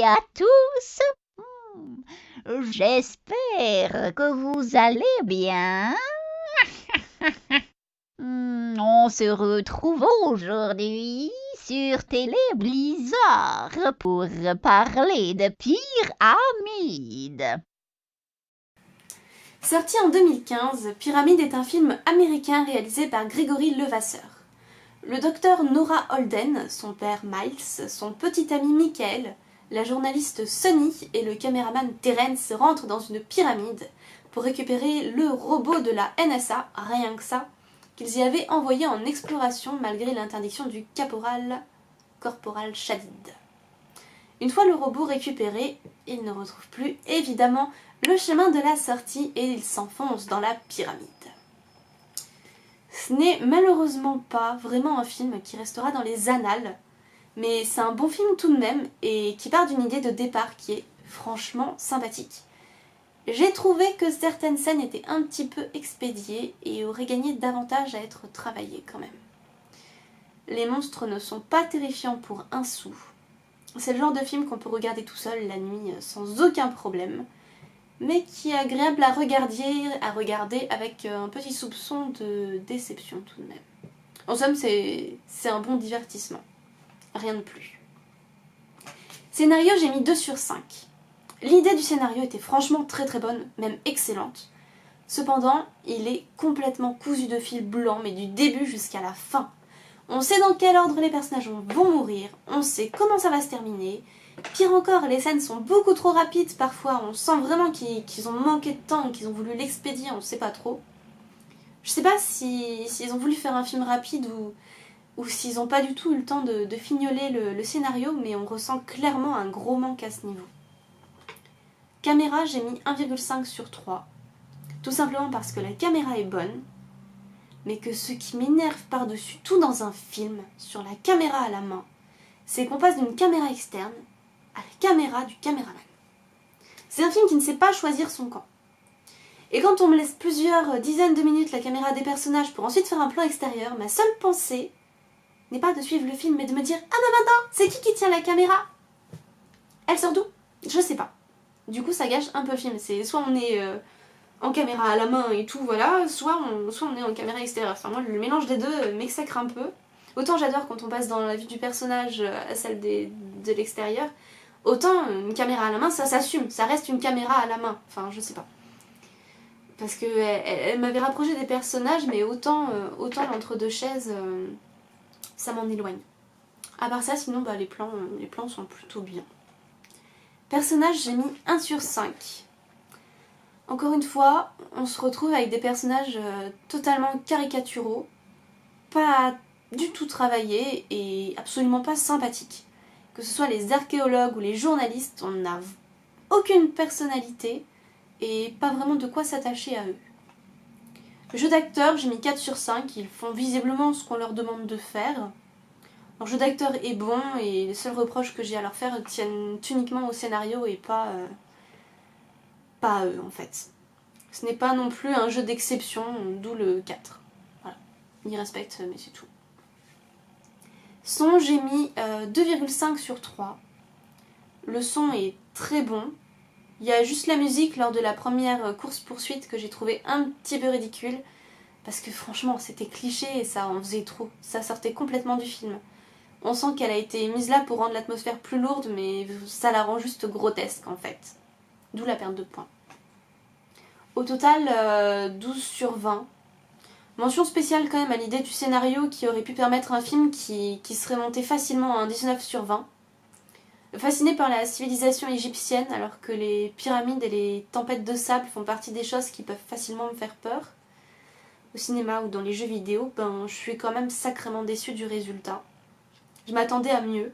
à tous. J'espère que vous allez bien. On se retrouve aujourd'hui sur Télé Blizzard pour parler de Pyramide. Sorti en 2015, Pyramide est un film américain réalisé par Gregory Levasseur. Le docteur Nora Holden, son père Miles, son petit ami Michael, la journaliste Sunny et le caméraman Terence rentrent dans une pyramide pour récupérer le robot de la NSA, rien que ça, qu'ils y avaient envoyé en exploration malgré l'interdiction du corporal Shadid. Une fois le robot récupéré, il ne retrouve plus évidemment le chemin de la sortie et il s'enfonce dans la pyramide. Ce n'est malheureusement pas vraiment un film qui restera dans les annales, mais c'est un bon film tout de même et qui part d'une idée de départ qui est franchement sympathique. J'ai trouvé que certaines scènes étaient un petit peu expédiées et auraient gagné davantage à être travaillées quand même. Les monstres ne sont pas terrifiants pour un sou. C'est le genre de film qu'on peut regarder tout seul la nuit sans aucun problème, mais qui est agréable à regarder avec un petit soupçon de déception tout de même. En somme, c'est un bon divertissement. Rien de plus. Scénario, j'ai mis 2 sur 5. L'idée du scénario était franchement très très bonne, même excellente. Cependant, il est complètement cousu de fil blanc, mais du début jusqu'à la fin. On sait dans quel ordre les personnages vont mourir, on sait comment ça va se terminer. Pire encore, les scènes sont beaucoup trop rapides parfois, on sent vraiment qu'ils ont manqué de temps, qu'ils ont voulu l'expédier, on ne sait pas trop. Je sais pas s'ils ont voulu faire un film rapide ou s'ils n'ont pas du tout eu le temps de fignoler le scénario, mais on ressent clairement un gros manque à ce niveau. Caméra, j'ai mis 1,5 sur 3, tout simplement parce que la caméra est bonne, mais que ce qui m'énerve par-dessus tout dans un film, sur la caméra à la main, c'est qu'on passe d'une caméra externe à la caméra du caméraman. C'est un film qui ne sait pas choisir son camp. Et quand on me laisse plusieurs dizaines de minutes la caméra des personnages pour ensuite faire un plan extérieur, ma seule pensée n'est pas de suivre le film, mais de me dire « Ah bah maintenant, c'est qui tient la caméra ? Elle sort d'où ? Je sais pas. » Du coup, ça gâche un peu le film. C'est soit on est en caméra à la main et tout, voilà, soit on est en caméra extérieure. Enfin, moi, le mélange des deux m'exècre un peu. Autant j'adore quand on passe dans la vue du personnage à celle de l'extérieur, autant une caméra à la main, ça s'assume, ça reste une caméra à la main. Enfin, je sais pas. Parce que elle m'avait rapproché des personnages, mais autant l'entre-deux chaises, ça m'en éloigne. À part ça, sinon, les plans sont plutôt bien. Personnage, j'ai mis 1 sur 5. Encore une fois, on se retrouve avec des personnages totalement caricaturaux, pas du tout travaillés et absolument pas sympathiques. Que ce soit les archéologues ou les journalistes, on n'a aucune personnalité et pas vraiment de quoi s'attacher à eux. Le jeu d'acteur, j'ai mis 4 sur 5, ils font visiblement ce qu'on leur demande de faire. Leur jeu d'acteur est bon et les seuls reproches que j'ai à leur faire tiennent uniquement au scénario et pas à eux en fait. Ce n'est pas non plus un jeu d'exception, d'où le 4. Voilà, ils respectent mais c'est tout. Son, j'ai mis 2,5 sur 3. Le son est très bon. Il y a juste la musique lors de la première course-poursuite que j'ai trouvé un petit peu ridicule. Parce que franchement, c'était cliché et ça en faisait trop. Ça sortait complètement du film. On sent qu'elle a été mise là pour rendre l'atmosphère plus lourde, mais ça la rend juste grotesque en fait. D'où la perte de points. Au total, 12 sur 20. Mention spéciale quand même à l'idée du scénario qui aurait pu permettre un film qui serait monté facilement à un 19 sur 20. Fasciné par la civilisation égyptienne, alors que les pyramides et les tempêtes de sable font partie des choses qui peuvent facilement me faire peur, au cinéma ou dans les jeux vidéo, je suis quand même sacrément déçue du résultat. Je m'attendais à mieux.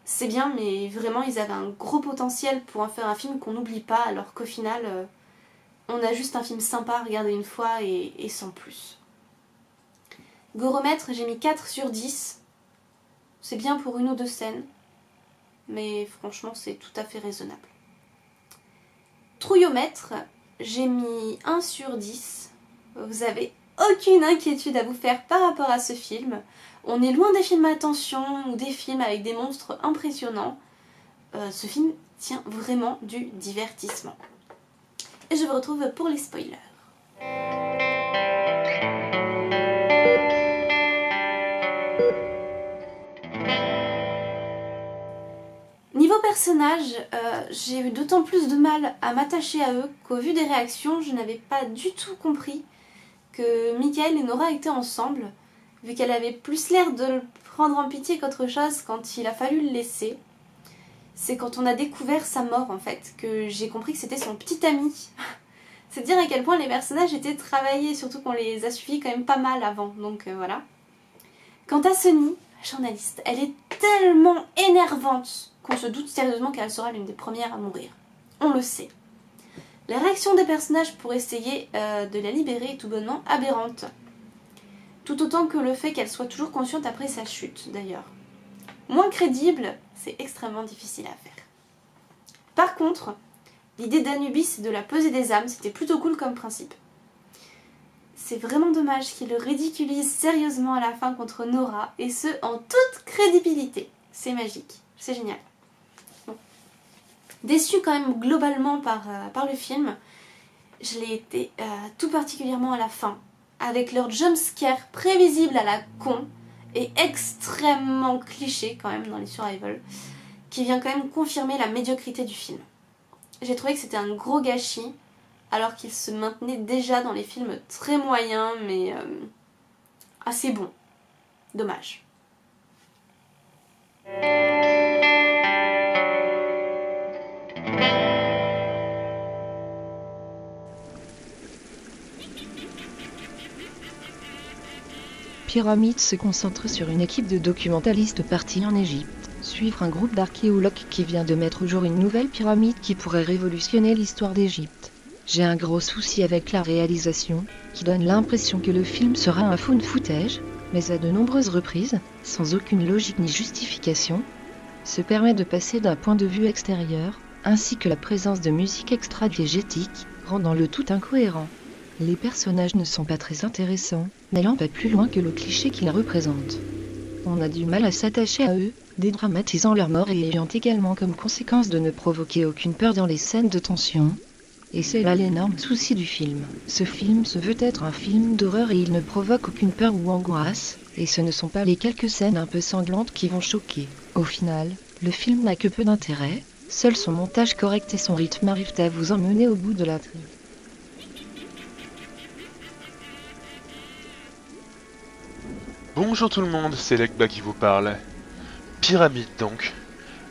C'est bien, mais vraiment, ils avaient un gros potentiel pour en faire un film qu'on n'oublie pas, alors qu'au final, on a juste un film sympa à regarder une fois et sans plus. Goromètre, j'ai mis 4 sur 10. C'est bien pour une ou deux scènes, mais franchement, c'est tout à fait raisonnable. Trouillomètre, j'ai mis 1 sur 10. Vous avez aucune inquiétude à vous faire par rapport à ce film. On est loin des films à tension ou des films avec des monstres impressionnants. ce film tient vraiment du divertissement. Et je vous retrouve pour les spoilers. Niveau personnage, j'ai eu d'autant plus de mal à m'attacher à eux qu'au vu des réactions, je n'avais pas du tout compris que Michael et Nora étaient ensemble, vu qu'elle avait plus l'air de le prendre en pitié qu'autre chose quand il a fallu le laisser. C'est quand on a découvert sa mort en fait, que j'ai compris que c'était son petit ami. C'est dire à quel point les personnages étaient travaillés, surtout qu'on les a suivis quand même pas mal avant, donc voilà. Quant à Sonny, la journaliste, elle est tellement énervante qu'on se doute sérieusement qu'elle sera l'une des premières à mourir. On le sait. La réaction des personnages pour essayer de la libérer est tout bonnement aberrante. Tout autant que le fait qu'elle soit toujours consciente après sa chute, d'ailleurs. Moins crédible, c'est extrêmement difficile à faire. Par contre, l'idée d'Anubis et de la pesée des âmes, c'était plutôt cool comme principe. C'est vraiment dommage qu'il le ridiculise sérieusement à la fin contre Nora, et ce, en toute crédibilité. C'est magique, c'est génial. Bon. Déçue quand même globalement par le film, je l'ai été tout particulièrement à la fin, avec leur jumpscare prévisible à la con, et extrêmement cliché quand même dans les survival, qui vient quand même confirmer la médiocrité du film. J'ai trouvé que c'était un gros gâchis, alors qu'il se maintenait déjà dans les films très moyens, mais assez bons. Dommage. Pyramide se concentre sur une équipe de documentalistes partis en Égypte, suivre un groupe d'archéologues qui vient de mettre au jour une nouvelle pyramide qui pourrait révolutionner l'histoire d'Égypte. J'ai un gros souci avec la réalisation, qui donne l'impression que le film sera un found footage, mais à de nombreuses reprises, sans aucune logique ni justification, se permet de passer d'un point de vue extérieur, ainsi que la présence de musique extra-diégétique, rendant le tout incohérent. Les personnages ne sont pas très intéressants, n'allant pas plus loin que le cliché qu'ils représentent. On a du mal à s'attacher à eux, dédramatisant leur mort et ayant également comme conséquence de ne provoquer aucune peur dans les scènes de tension. Et c'est là l'énorme souci du film. Ce film se veut être un film d'horreur et il ne provoque aucune peur ou angoisse, et ce ne sont pas les quelques scènes un peu sanglantes qui vont choquer. Au final, le film n'a que peu d'intérêt, seul son montage correct et son rythme arrivent à vous emmener au bout de la trame. Bonjour tout le monde, c'est Legba qui vous parle. Pyramide donc.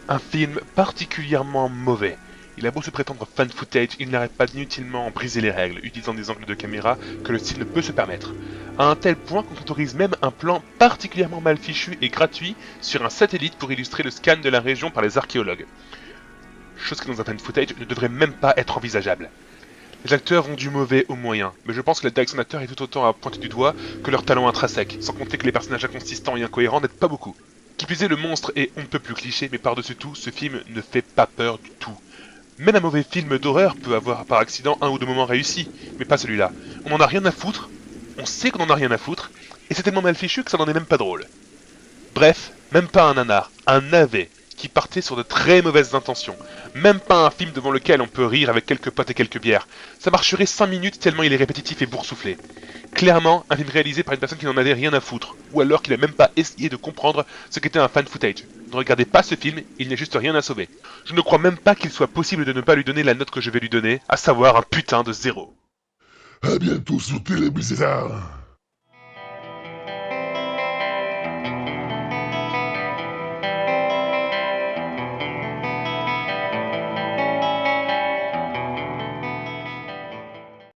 Un film particulièrement mauvais. Il a beau se prétendre fan footage, il n'arrête pas d'inutilement en briser les règles, utilisant des angles de caméra que le style ne peut se permettre. À un tel point qu'on autorise même un plan particulièrement mal fichu et gratuit sur un satellite pour illustrer le scan de la région par les archéologues. Chose qui dans un fan footage ne devrait même pas être envisageable. Les acteurs vont du mauvais au moyen, mais je pense que la direction d'acteurs est tout autant à pointer du doigt que leur talent intrinsèque, sans compter que les personnages inconsistants et incohérents n'aident pas beaucoup. Qui plus est, le monstre est on ne peut plus cliché, mais par-dessus tout, ce film ne fait pas peur du tout. Même un mauvais film d'horreur peut avoir par accident un ou deux moments réussis, mais pas celui-là. On en a rien à foutre, on sait qu'on en a rien à foutre, et c'est tellement mal fichu que ça n'en est même pas drôle. Bref, même pas un nanar, un navet, qui partait sur de très mauvaises intentions. Même pas un film devant lequel on peut rire avec quelques potes et quelques bières. Ça marcherait 5 minutes tellement il est répétitif et boursouflé. Clairement, un film réalisé par une personne qui n'en avait rien à foutre, ou alors qui n'a même pas essayé de comprendre ce qu'était un fan footage. Ne regardez pas ce film, il n'y a juste rien à sauver. Je ne crois même pas qu'il soit possible de ne pas lui donner la note que je vais lui donner, à savoir un putain de 0. À bientôt sur Télé Bizarre.